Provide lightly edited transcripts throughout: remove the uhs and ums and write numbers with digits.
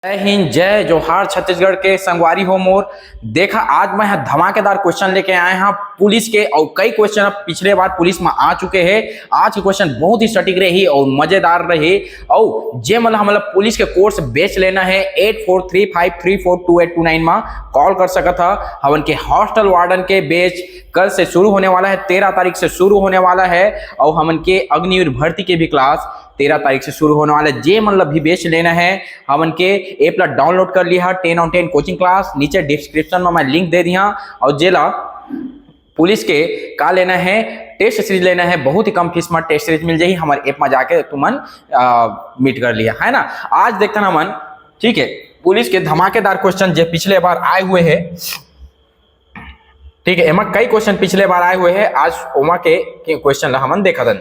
जय हिंद, जय जोहार। छत्तीसगढ़ के संगवारी हो मोर। देखा आज मैं धमाकेदार क्वेश्चन लेके आए हैं पुलिस के, और कई क्वेश्चन पिछले बार पुलिस में आ चुके हैं। आज के क्वेश्चन बहुत ही सटीक रही और मजेदार रही। और जे मतलब पुलिस के कोर्स बेच लेना है 8435342829 में कॉल कर सकता है। हवन के हॉस्टल वार्डन के बेच कल से शुरू होने वाला है, 13 तारीख से शुरू होने वाला है। और हमन के अग्निवीर भर्ती के भी क्लास 13 तारीख से शुरू होने वाला है। जे मतलब भी बेच लेना है हमन के ऐप ला डाउनलोड कर लिया 10 on 10 कोचिंग क्लास। नीचे डिस्क्रिप्शन में मैं लिंक दे दिया। और जेला पुलिस के का लेना है, टेस्ट सीरीज लेना है, बहुत ही कम फीस में टेस्ट सीरीज मिल जाएगी हमारे ऐप में जाके तुमन मीट कर लिया है ना। आज देखता ना मन, ठीक है, पुलिस के धमाकेदार क्वेश्चन जो पिछले बार आए हुए हैं, ठीक है, एमा कई क्वेश्चन पिछले बार आए हुए हैं। आज ओमा के क्वेश्चन हमन देखा था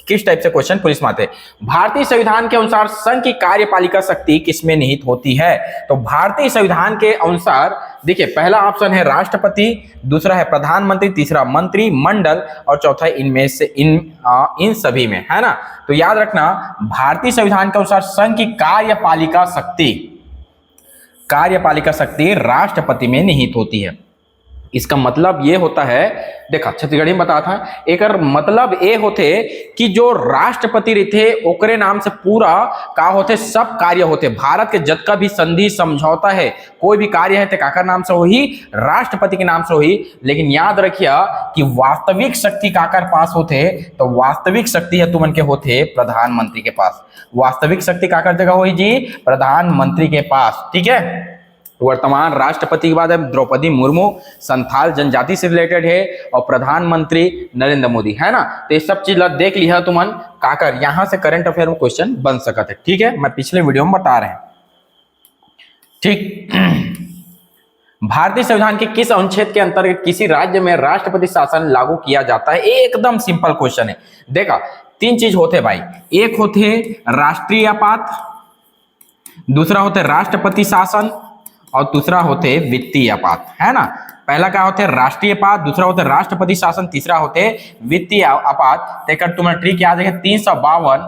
किस टाइप से क्वेश्चन पुलिस में आते। भारतीय संविधान के अनुसार संघ की कार्यपालिका शक्ति किसमें निहित होती है? तो भारतीय संविधान के अनुसार देखिए, पहला ऑप्शन है राष्ट्रपति, दूसरा है प्रधानमंत्री, तीसरा मंत्री मंडल और चौथा इनमें से इन सभी में, है ना। तो याद रखना, भारतीय संविधान के अनुसार संघ की कार्यपालिका शक्ति राष्ट्रपति में निहित होती है। इसका मतलब ये होता है, देखा छत्तीसगढ़ी में बता था, एक मतलब ये होते कि जो राष्ट्रपति रहते ओकरे नाम से पूरा का होते, सब कार्य होते। भारत के जतका भी संधि समझौता है, कोई भी कार्य है तो काकर नाम से होही, राष्ट्रपति के नाम से होही। लेकिन याद रखिए कि वास्तविक शक्ति काकर पास होते, तो वास्तविक शक्ति है तुमन के होते प्रधानमंत्री के पास। वास्तविक शक्ति काकर जगह होही जी, प्रधानमंत्री के पास, ठीक है। वर्तमान राष्ट्रपति के बाद है द्रौपदी मुर्मू, संथाल जनजाति से रिलेटेड है, और प्रधानमंत्री नरेंद्र मोदी, है ना। तो ये सब चीज देख लिया तुमन काकर, यहां से करंट अफेयर में क्वेश्चन बन सकता है, ठीक है। मैं पिछले वीडियो में बता रहे हैं, ठीक। भारतीय संविधान के किस अनुच्छेद के अंतर्गत किसी राज्य में राष्ट्रपति शासन लागू किया जाता है? एकदम सिंपल क्वेश्चन है। देखा, तीन चीज होते भाई, एक होते राष्ट्रीय आपात, दूसरा होते राष्ट्रपति शासन, और दूसरा होते वित्तीय आपात, है ना। पहला क्या होते राष्ट्रीय आपात, दूसरा होते राष्ट्रपति शासन, तीसरा होते वित्तीय आपात। तेकर तुम्हारा ट्रिक याद है 352,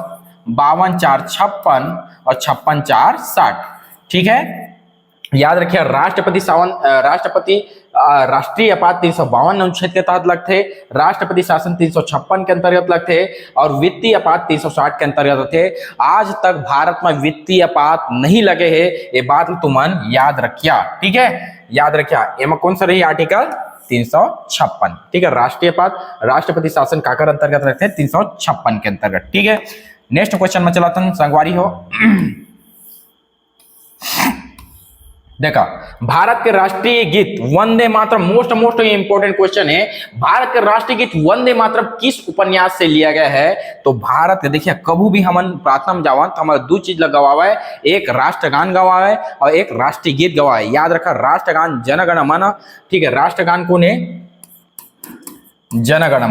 52 4 56 और 56 4 60, ठीक है। याद रखिए, राष्ट्रीय आपात 352 अनुच्छेद के तहत लगते, राष्ट्रपति शासन 356 के अंतर्गत लगते, और वित्तीय आपात 360 के अंतर्गत होते। आज तक भारत में वित्तीय आपात नहीं लगे हैं, ये बात तुमन याद रखिया, ठीक है। याद रखिया, एमा कौन सा रही आर्टिकल 356, ठीक है। राष्ट्रीय आपात राष्ट्रपति शासन काकर अंतर्गत रखते हैं, 356 के अंतर्गत, ठीक है। नेक्स्ट क्वेश्चन में चलाता हूं, संगवारी हो। देखा, भारत के राष्ट्रीय गीत Vande Mataram, most important question है। भारत के राष्ट्रीय गीत वंदे मातरम किस उपन्यास से लिया गया है? तो भारत के देखिए, कभी भी हमन प्रार्थना में जावा तो हमारा दो चीज गवावा है, एक राष्ट्रगान गवावा है और एक राष्ट्रीय गीत गवावा है। याद रखा, राष्ट्रगान जन गण मन, ठीक है। राष्ट्रगान कौन है? जन गण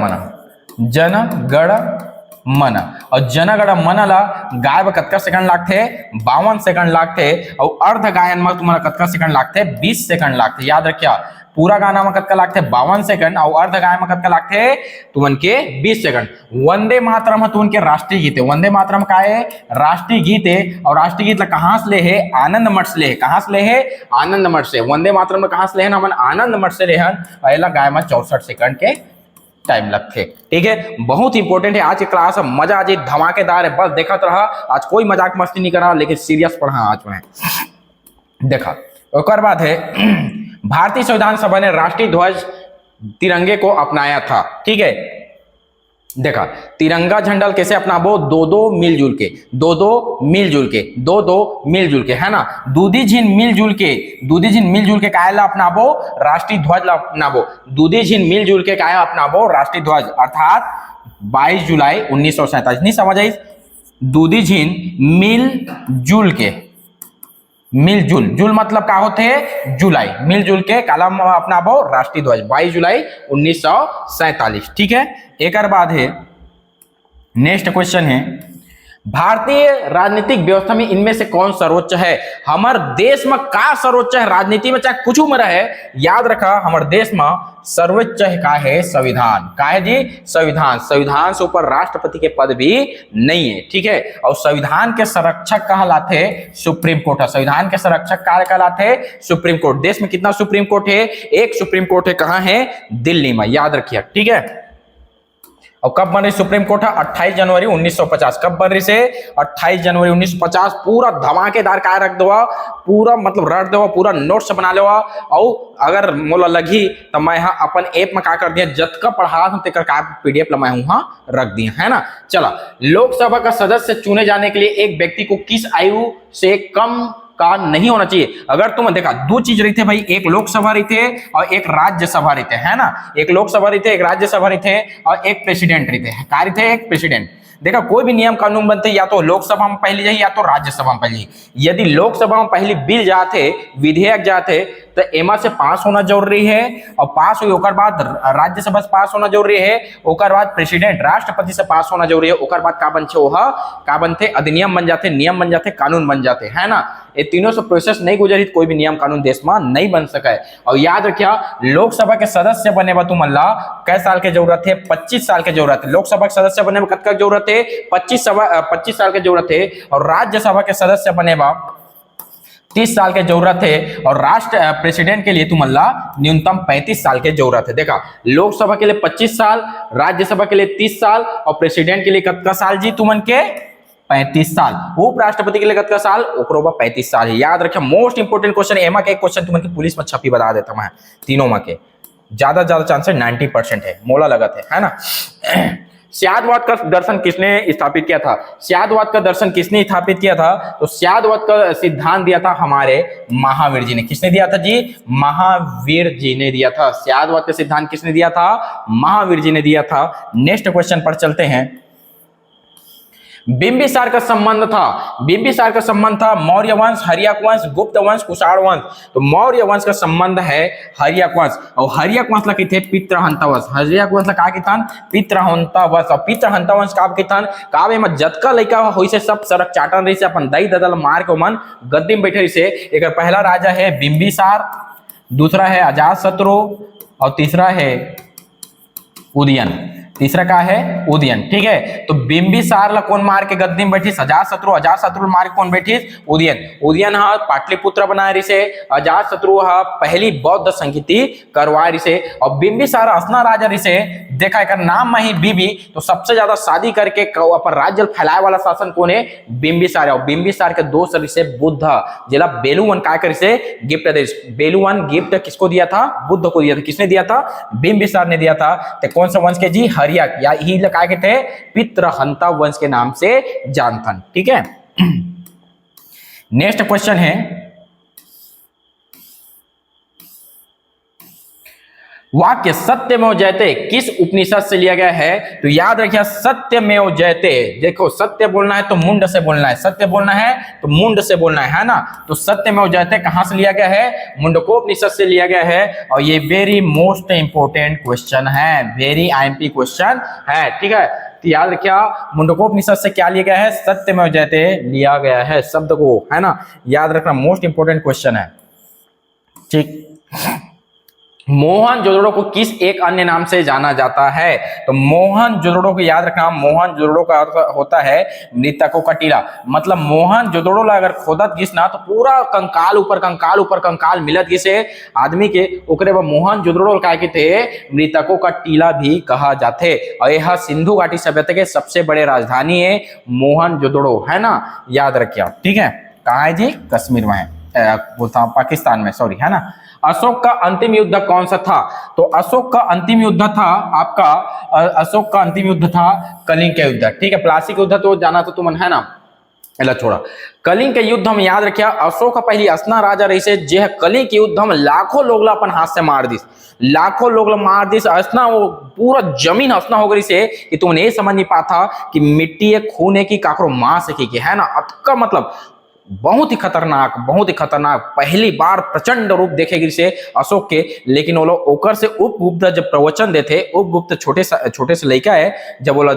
मन। और जनगण मन ला गाय में कतका सेकंड लागते? 52 सेकंड लागते। और अर्ध गायन में तुम्हारा कतका सेकंड लागते? 20 सेकंड लागते। याद रखिया, पूरा गाना में कतका लागते? 52 सेकंड, और अर्ध गायन में कतका लागते? तुमन के 20 सेकंड। वंदे मातरम है तुमन के राष्ट्रीय गीत है। वंदे मातरम का है? राष्ट्रीय गीत है। और राष्ट्रीय गीत ला कहां से ले है? आनंद मठ से ले है। कहां से ले है? आनंद मठ से। वंदे मातरम में कहां से ले है? हमन आनंद मठ से ले हन। पहला गाय में 64 सेकंड के टाइम लगते, ठीक है। बहुत इंपॉर्टेंट है आज की क्लास, मजा आज धमाकेदार है, बस देखा रहा। आज कोई मजाक मस्ती नहीं करा, लेकिन सीरियस पढ़ा आज में। देखा, और बात है, भारतीय संविधान सभा ने राष्ट्रीय ध्वज तिरंगे को अपनाया था, ठीक है। देखा, तिरंगा झंडा कैसे अपनाबो? दो मिलजुल के, है ना। दूधी झिन मिलजुल के काहे ला अपनाबो? राष्ट्रीय ध्वज ला अपनाबो। दूधी झिन मिलजुल के काहे अपनाबो? राष्ट्रीय ध्वज, अर्थात 22 जुलाई 1947। नहीं समझ आई? दूधी झिन मिलजुल मतलब का होते है? जुलाई। मिलजुल के काला अपनाबो राष्ट्रीय ध्वज, 22 जुलाई 1947, ठीक है। एक बाद है, नेक्स्ट क्वेश्चन है, भारतीय राजनीतिक व्यवस्था में इनमें से कौन सर्वोच्च है? हमारे देश में का सर्वोच्च है? राजनीति में चाहे कुछ में रहे, याद रखा हमारे देश में सर्वोच्च है का है संविधान। का है जी? संविधान। संविधान से ऊपर राष्ट्रपति के पद भी नहीं है, ठीक है। और संविधान के संरक्षक कहलाते सुप्रीम कोर्ट है। संविधान के संरक्षक कहलाते सुप्रीम कोर्ट। देश में कितना सुप्रीम कोर्ट है? एक सुप्रीम कोर्ट है। कहां है? दिल्ली में, याद रखिए, ठीक है। और कब बन रही सुप्रीम कोर्ट? 28 जनवरी 1950। कब बन रही से? 28 जनवरी 1950। पूरा धमाकेदार काय रख दो, पूरा मतलब रख दो, पूरा नोट्स बना लो। और अगर मोला लगी तो मैं यहाँ अपन ऐप में का कर दिया, जतका पढ़ा तेकर का पीडीएफ मैं वहां रख दिया है ना। चला, लोकसभा का सदस्य चुने जाने के लिए एक व्यक्ति को किस आयु से कम का नहीं होना चाहिए? अगर तुम देखा, दो चीज रहते भाई, एक लोकसभा रहते और एक राज्यसभा रहते, है ना। एक लोकसभा रहते, एक राज्यसभा रहते और एक प्रेसिडेंट रहते हैं। क्या रहते? एक प्रेसिडेंट। देखा, कोई भी नियम कानून बनते या तो लोकसभा में पहले जाए या तो राज्यसभा में पहले। यदि लोकसभा में पहले बिल जाते, विधेयक जाते, तो एमा से पास होना जरूरी है, और पास हुई ओकर बाद राज्यसभा से पास होना जरूरी है, ओकर बाद प्रेसिडेंट राष्ट्रपति से पास होना जरूरी है, ओकर बाद का बनते? ओहा का बनते? अधिनियम बन जाते, नियम बन जाते, कानून बन जाते, है ना। ये तीनों से प्रोसेस नहीं गुजरी तो कोई भी नियम कानून देश में नहीं बन सके। और याद रखिया, लोकसभा के सदस्य बने बा तुम अल्लाह कै साल के जरूरत है? 25 साल के जरूरत है। लोकसभा के सदस्य बने में कतका जरूरत है? 25 साल के जरूरत है। और राज्यसभा के सदस्य बने बा 30 साल के जरूरत है। और राष्ट्र प्रेसिडेंट के लिए तुम अल्लाह न्यूनतम 35 साल के जरूरत है। देखा, लोकसभा के लिए 25 साल, राज्यसभा के लिए 30 साल, और प्रेसिडेंट के लिए कतका साल जी? तुमन के 35 साल। उपराष्ट्रपति के लिए कतका साल? ओकरोबा 35 साल है। याद रखिए, मोस्ट इंपोर्टेंट क्वेश्चन एमा के एक क्वेश्चन तुमन की पुलिस में छपी बता देता मैं, तीनों में के ज्यादा चांसेस 90% है, मोला लगत है ना। स्यादवाद का दर्शन किसने स्थापित किया था? स्यादवाद का दर्शन किसने स्थापित किया था? तो स्यादवाद का सिद्धांत दिया था हमारे महावीर जी ने। किसने दिया था जी? महावीर जी ने दिया था। स्यादवाद का सिद्धांत किसने दिया था? महावीर जी ने दिया था। नेक्स्ट क्वेश्चन पर चलते हैं। बिंबिसार का संबंध था, बिंबिसार का संबंध था मौर्य वंश, हर्यक वंश, गुप्त वंश, कुषाण वंश। तो मौर्य वंश का संबंध है हर्यक वंश। और हर्यक वंश ला कहते पितृहंता वंश। हर्यक वंश ला का कितान? पितृहंता वंश। और पितृहंता वंश का कितान कावे में जतका लइका होई से सब सड़क चाटन रही से, अपन दई ददल मार के मन गद्दी में बैठे रही से। एक पहला राजा है बिंबिसार, दूसरा है अजातशत्रु, और तीसरा है उदयन। तीसरा का है? उदयन, ठीक है। तो बिंबिसार ला कौन मार के गद्दी में बैठी? अजातशत्रु। अजातशत्रु मार के कौन बैठी? उदयन। उदयन हा पाटलिपुत्र बनाए रही से, अजातशत्रु हा पहली बौद्ध संगीति करवाए रही से। और बिंबिसार असना राजा रही से। देखा एक नाम में ही बीबी, तो सबसे ज्यादा शादी करके अपन राज्य फैलाए वाला शासन कौन है? बिंबिसार। और बिंबिसार के दोस्त रही से बुद्ध, जिला बेलुवन का कर से गिफ्ट दे। बेलुवन गिफ्ट किसको दिया था? बुद्ध को दिया था। किसने दिया था? बिंबिसार ने दिया था। तो कौन सा वंश के जी? हर्यक, या ही लगा के थे पितृहंता वंश के नाम से जानथन, ठीक है। नेक्स्ट क्वेश्चन है, वाक्य सत्यमेव जयते किस उपनिषद से लिया गया है? तो याद रखिए, सत्यमेव जयते। देखो, सत्य बोलना है तो मुंड से बोलना है, सत्य बोलना है तो मुंड से बोलना है ना। तो सत्यमेव जयते कहां से लिया गया है? मुंडकोपनिषद से लिया गया है। और ये वेरी मोस्ट इंपोर्टेंट क्वेश्चन है, वेरी आईएमपी क्वेश्चन है, ठीक है। तो याद रखिए, मुंडकोपनिषद से क्या लिया गया है? सत्यमेव जयते लिया गया है शब्द को, है ना। याद रखना, मोस्ट इंपोर्टेंट क्वेश्चन है, ठीक। मोहनजोदड़ो को किस एक अन्य नाम से जाना जाता है? तो मोहनजोदड़ो को याद रखना, मोहनजोदड़ो का अर्थ होता है मृतकों का टीला। मतलब मोहनजोदड़ो ला अगर खोदत गिस ना, तो पूरा कंकाल ऊपर कंकाल ऊपर कंकाल मिलत गिसे आदमी के, ओकरे बाद मोहनजोदड़ो का के थे मृतकों का टीला भी कहा जाते। और यह सिंधु घाटी सभ्यता के सबसे बड़े राजधानी है मोहनजोदड़ो, है ना। याद रखिए, ठीक है। कहाँ है जी? कश्मीर में है, बोलता पाकिस्तान में, सॉरी, है ना। अशोक का अंतिम युद्ध कौन सा था? तो अशोक का अंतिम युद्ध था आपका, अशोक का अंतिम युद्ध था कलिंग का युद्ध, ठीक है। प्लासी का युद्ध तो जाना तो तुमन, है ना। एला छोड़ा, कलिंग के युद्ध हम याद रखिया, अशोक का पहली असना राजा रही से, जे कलिंग के युद्ध हम लाखों लोग अपन हाथ से मार दिस, लाखों लोग मार दिस। असना वो पूरा जमीन असना हो गई से कि तुमने ये समझ नहीं पाता कि मिट्टी एक खून है कि काकरो मां से की, है ना। अतका मतलब बहुत ही खतरनाक, बहुत ही खतरनाक। पहली बार प्रचंड रूप देखेगी से अशोक के। लेकिन वो लोग ओकर से उपगुप्त जब प्रवचन देते, उपगुप्त छोटे से लड़का है, जब बोला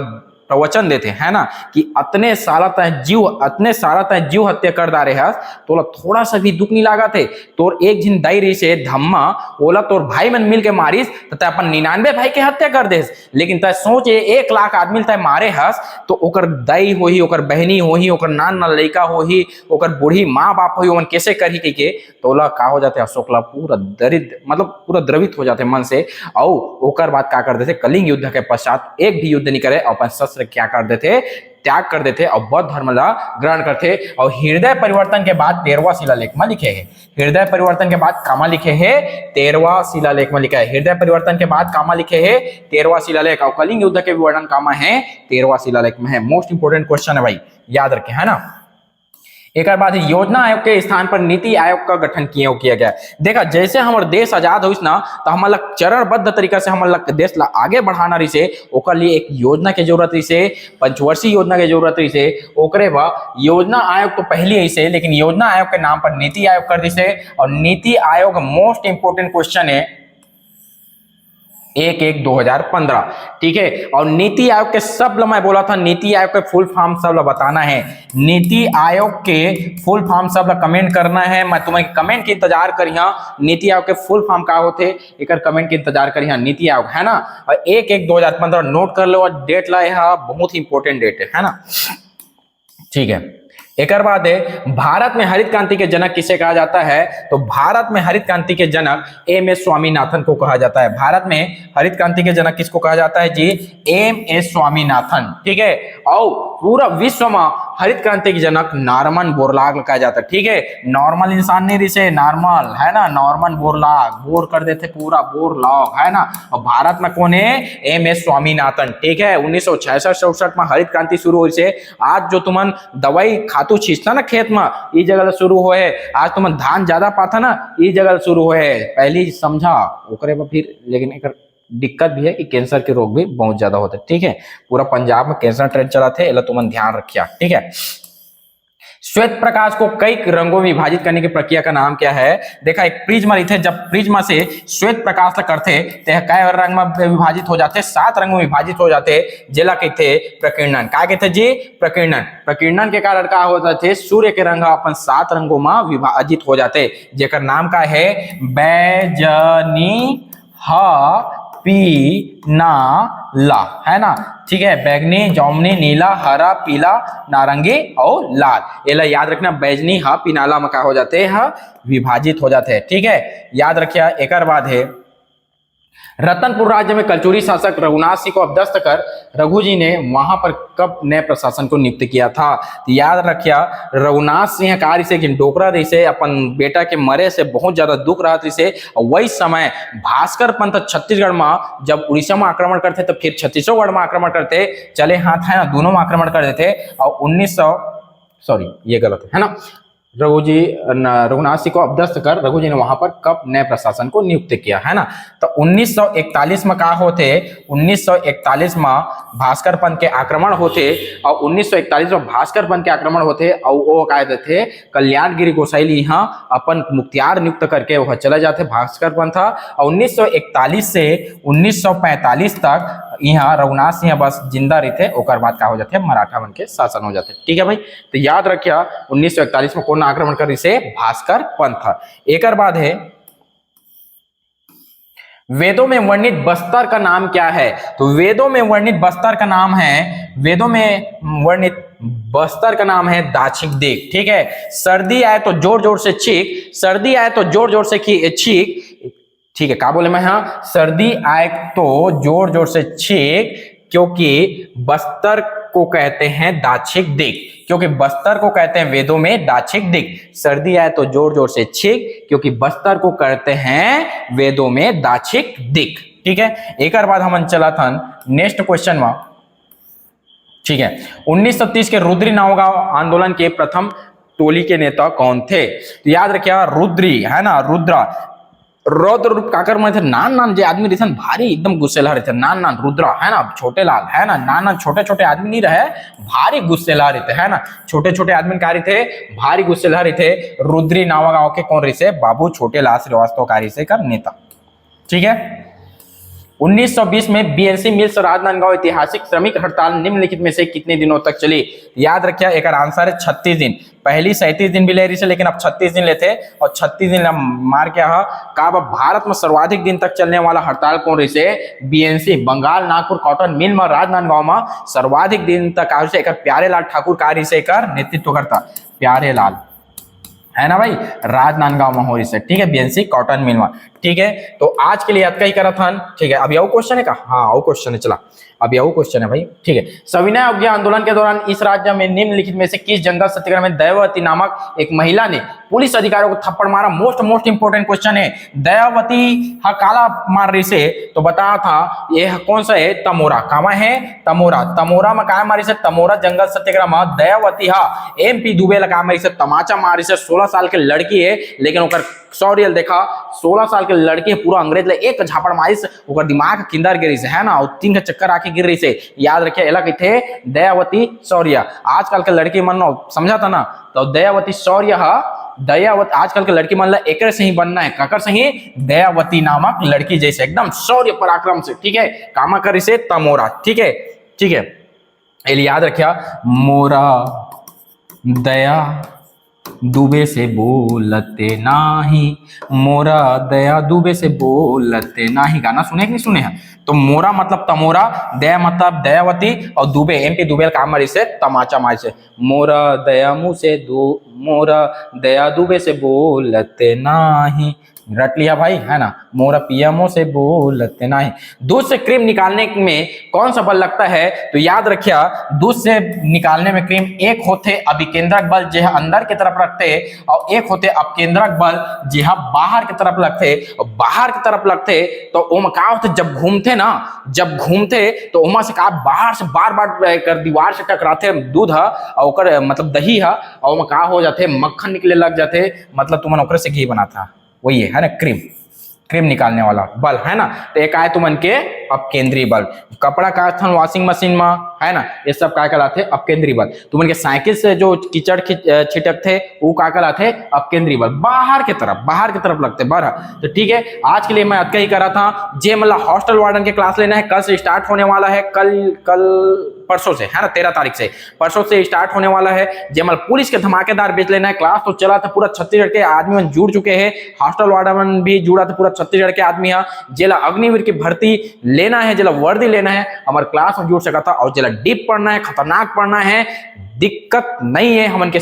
प्रवचन देते है ना कि अतने सारा तय जीव हत्या कर डारे हस तोला थोड़ा सा भी दुख नहीं लागा थे तोर एक जिन दाई रही से धम्मा ओला तोर भाई मन मिल के मारिस तय अपन 99 भाई के हत्या कर देस। लेकिन तय सोच 1 लाख आदमी तय मारे हस तो ओकर दाई होही, ओकर बहनी होही, ओकर नान लड़का होही, ओकर बूढ़ी माँ बाप होही, ओमन कैसे करही के तोला का हो जाते अशोकला पूरा दरिद्र मतलब पूरा द्रवित हो जाते मन से। और ओकर बाद क्या कर देते कलिंग युद्ध के पश्चात एक भी युद्ध नहीं करे अपन शस्त्र क्या कर देते त्याग कर देते और बौद्ध धर्म ला ग्रहण करते। और हृदय परिवर्तन के बाद 13वां शिलालेख में लिखे है, हृदय परिवर्तन के बाद कामा लिखे है 13वां शिलालेख में लिखा है, हृदय परिवर्तन के बाद कामा लिखे है 13वां शिलालेख और कलिंग युद्ध के विवरण कामा है 13वां शिलालेख में है। मोस्ट इंपोर्टेंट क्वेश्चन है भाई, याद रखें है ना। एक बाद योजना आयोग के स्थान पर नीति आयोग का गठन किया गया। देखा जैसे हमारे देश आजाद हुई ना तो हम लोग चरणबद्ध तरीका से हम लोग देश ला आगे बढ़ाना रही से ओकर लिए एक योजना के जरूरत रही से, पंचवर्षीय योजना के जरूरत रही से। ओकरे बाद योजना आयोग तो पहले ही से लेकिन योजना आयोग के नाम पर नीति आयोग कर दी से। और NITI Aayog most important question है 1/1/2015 ठीक है। और नीति आयोग के शब्द मैं बोला था नीति आयोग के फुल फॉर्म शब्द बताना है, नीति आयोग के फुल फॉर्म शब्द कमेंट करना है। मैं तुम्हें कमेंट के इंतजार करिया नीति आयोग के फुल फॉर्म का होते एक कमेंट के इंतजार करिया नीति आयोग है ना। और 1/1/2015 नोट कर लो और डेट ला है बहुत ही इंपॉर्टेंट डेट है ना ठीक है। एक बाद है भारत में हरित क्रांति के जनक किसे कहा जाता है तो भारत में हरित क्रांति के जनक एम.एस. स्वामीनाथन को कहा जाता है। भारत में हरित क्रांति के जनक किसको कहा जाता है जी एम.एस. स्वामीनाथन ठीक है। और पूरा विश्व में हरित क्रांति के जनक नॉर्मन बोरलॉग कहा जाता है ठीक है। नॉर्मल इंसान नहीं रिसे नॉर्मल है ना, नॉर्मन बोरलॉग बोर कर देते पूरा बोरलॉग है ना। और भारत में कौन है एम.एस. स्वामीनाथन ठीक है। 1966-67 में हरित क्रांति शुरू हुई से आज जो तुमन दवाई खातू छींचता ना खेत में ये जगह शुरू हो है, आज तुम धान ज्यादा पाता ना ये जगह शुरू हो है पहले समझा ओकरे फिर। लेकिन एक दिक्कत भी है कि कैंसर के रोग भी बहुत ज्यादा होते ठीक है। पूरा पंजाब में कैंसर ट्रेंड चला थे तुम ध्यान रखिया ठीक है। श्वेत प्रकाश को कई रंगों में विभाजित करने की प्रक्रिया का नाम क्या है। देखा एक प्रिज्म रही थे, जब प्रिज्म से श्वेत प्रकाश करते तो कै रंग में विभाजित हो जाते 7 रंगों में विभाजित हो जाते जेला कहते प्रकीर्णन। क्या कहते जी प्रकीर्णन। प्रकीर्णन के कारण क्या होता थे सूर्य के रंग अपन 7 रंगों में विभाजित हो जाते जेकर नाम का है बैजनी पीला है ना ठीक है। बैगनी जामुनी नीला हरा पीला नारंगी और लाल ये याद रखना बैजनी पीनाला में क्या हो जाते हैं विभाजित हो जाते हैं ठीक है। याद रखिए एक बाद है रतनपुर राज्य में कलचुरी शासक रघुनाथ सिंह को अपदस्थ कर रघु जी ने वहां पर कब नए प्रशासन को नियुक्त किया था। तो याद रखिए रघुनाथ सिंह कार्य से डोकरा रही से अपन बेटा के मरे से बहुत ज्यादा दुख रहा थी से। वही समय भास्कर पंथ छत्तीसगढ़ में जब उड़ीसा में आक्रमण करते तो फिर छत्तीसगढ़ में आक्रमण करते चले हाथ है ना दोनों में आक्रमण कर देते। और ये गलत है ना रघुनाथ सिंह को अपदस्थ कर रघु जी ने वहां पर कब नए प्रशासन को नियुक्त किया है ना। तो 1941 में क्या होते 1941 में भास्कर पंथ के आक्रमण होते और 1941 में भास्कर पंथ के आक्रमण होते और वो कहते थे कल्याणगिरी गोसाई यहाँ अपन मुख्तियार नियुक्त करके वह चले जाते भास्कर पंथ। और 1941 से 1945 तक यहाँ रघुनाथ सिंह बस जिंदा रहते ओकर बाद क्या हो जाते मराठा बन के शासन हो जाते ठीक है भाई। तो याद रखिए 1941 में कौन आक्रमण कर से भास्कर पंथ। एक बाद है वेदों में वर्णित बस्तर का नाम क्या है तो वेदों में वर्णित बस्तर का नाम है दाक्षिक दिक ठीक है। सर्दी आए तो जोर जोर से छींक, सर्दी आए तो जोर जोर से छींक ठीक है। क्या बोले मैं हाँ सर्दी आए तो जोर जोर से छींक क्योंकि बस्तर को कहते हैं दाक्षिक दिक, क्योंकि बस्तर को कहते हैं वेदों में दाक्षिक दिक। सर्दी आए तो जोर जोर से छींक क्योंकि बस्तर को कहते हैं वेदों में दाक्षिक दिक ठीक है। एक बाद हम चला था नेक्स्ट क्वेश्चन में ठीक है। 1930 के रुद्री नावगांव आंदोलन के प्रथम टोली के नेता कौन थे तो याद रखिए रुद्री है ना रौद्र रूप काकर में थे नान जे आदमी रहते भारी एकदम गुस्सेला रहते नान रुद्रा है ना छोटे लाल है ना नान छोटे छोटे आदमी नहीं रहे भारी गुस्सेला रहते है ना छोटे छोटे आदमी कार्य थे भारी गुस्सेला रहते। रुद्री नावगांव के कौन रही से बाबू छोटे लाल श्रीवास्तव कार्य से कर नेता ठीक है। 1920 में बीएनसी मिल्स राजनांदगांव ऐतिहासिक श्रमिक हड़ताल निम्नलिखित में से कितने दिनों तक चली? याद रखिए, एक आंसर है 36 दिन। पहली 37 दिन भी ले रही है, लेकिन अब 36 दिन लेते और 36 दिन मार क्या है का भारत में सर्वाधिक दिन तक चलने वाला हड़ताल कौन रही से? BNC Bengal Nagpur cotton mill में राजनांदगांव में सर्वाधिक दिन तक प्यारेलाल ठाकुर कार्य से नेतृत्व करता। प्यारेलाल है ना भाई, राजनांदगांव में हो रही से, ठीक है, बीएनसी कॉटन मिल में। ठीक है, तो आज के लिए याद ही करा था। ठीक है, अभी और क्वेश्चन है का? हाँ और क्वेश्चन है, चला अभी और क्वेश्चन है भाई। ठीक है, सविनय अवज्ञा आंदोलन के दौरान इस राज्य में निम्नलिखित में से किस जंगल सत्याग्रह में दयावती नामक एक महिला ने पुलिस अधिकारियों को थप्पड़ मारा? मोस्ट इंपोर्टेंट क्वेश्चन है। दयावती हा काला मार रही से, तो बता था ये कौन सा है? तमोरा। कहाँ है? तमोरा। तमोरा में क्या मारी से? तमोरा जंगल सत्याग्रह में दयावती हा एमपी दुबे लगा मारी से, तमाचा मारी से। 16 साल के लड़की है, लेकिन ओकर सॉरी देखा 16 साल के लड़की है, पूरा अंग्रेज ले एक झापड़ मारी से ओकर दिमाग किंदर गिरी से, है ना, और 3 के चक्कर आके गिर रही से। याद रखिए, एला थे दयावती शौर्य। आजकल के लड़की मन समझा था ना, तो दयावती शौर्य दयावती आजकल के लड़की मन एक से ही बनना है, ककर से ही? दयावती नामक लड़की जैसे एकदम शौर्य पराक्रम से। ठीक है, कामा करी से तमोरा। ठीक है, ठीक है, याद रखिया, मोरा दया दुबे से बोलते नाही, मोरा दया दुबे से बोलते नाही। गाना सुने कि नहीं सुने हैं? तो मोरा मतलब तमोरा, दया मतलब दयावती, और दुबे एमपी दुबे काम मारी से तमाचा मारी से। मोरा दया मुँह से दो, मोरा दया दुबे से बोलते नाही। रट लिया भाई, है ना, मोरा पीएमओ से बोलते नहीं। दूध से क्रीम निकालने में कौन सा बल लगता है? तो याद रखिया, दूध से निकालने में क्रीम एक होते अभिकेंद्रक बल जो है अंदर की तरफ रखते, और एक होते अपकेंद्रक बल जो है बाहर की तरफ लगते। और बाहर की तरफ लगते तो ओम का होते, जब घूमते ना, जब घूमते तो ओमा से का बाहर से बार बार कर दीवार से टकराते दूध है, और मतलब दही है, और का हो जाते मक्खन निकले लग जाते, मतलब तुमने ओकरे से घी बना था, वही है ना क्रीम, क्रीम निकालने वाला बल, है ना। तो एक आए तुमन के अपकेंद्रीय बल। कपड़ा का स्थान वॉशिंग मशीन में, है ना, ये सब क्या कहलाते? अपकेंद्रीय बल। तुमन के साइकिल से जो कीचड़ छिटक थे वो क्या कहलाते? अपकेंद्रीय बल। बाहर की तरफ लगते बाहर। तो ठीक है, आज के लिए मैं अतका ही करा था। जे मतलब हॉस्टल वार्डन के क्लास लेना है, कल से स्टार्ट होने वाला है, कल परसों से, है ना, 13 तारीख से, परसों से स्टार्ट होने वाला है। जमल पुलिस के धमाकेदार बेच लेना है। क्लास तो चला था, पूरा छत्तीसगढ़ के आदमी जुड़ चुके हैं, हॉस्टल वार्डन भी जुड़ा था, पूरा छत्तीसगढ़ के आदमी है। जेला अग्निवीर की भर्ती लेना है, जेला वर्दी लेना है, हमारे क्लास में जुड़ सका था। और जेला डीप पढ़ना है, खतरनाक पढ़ना है, दिक्कत नहीं है, हमन के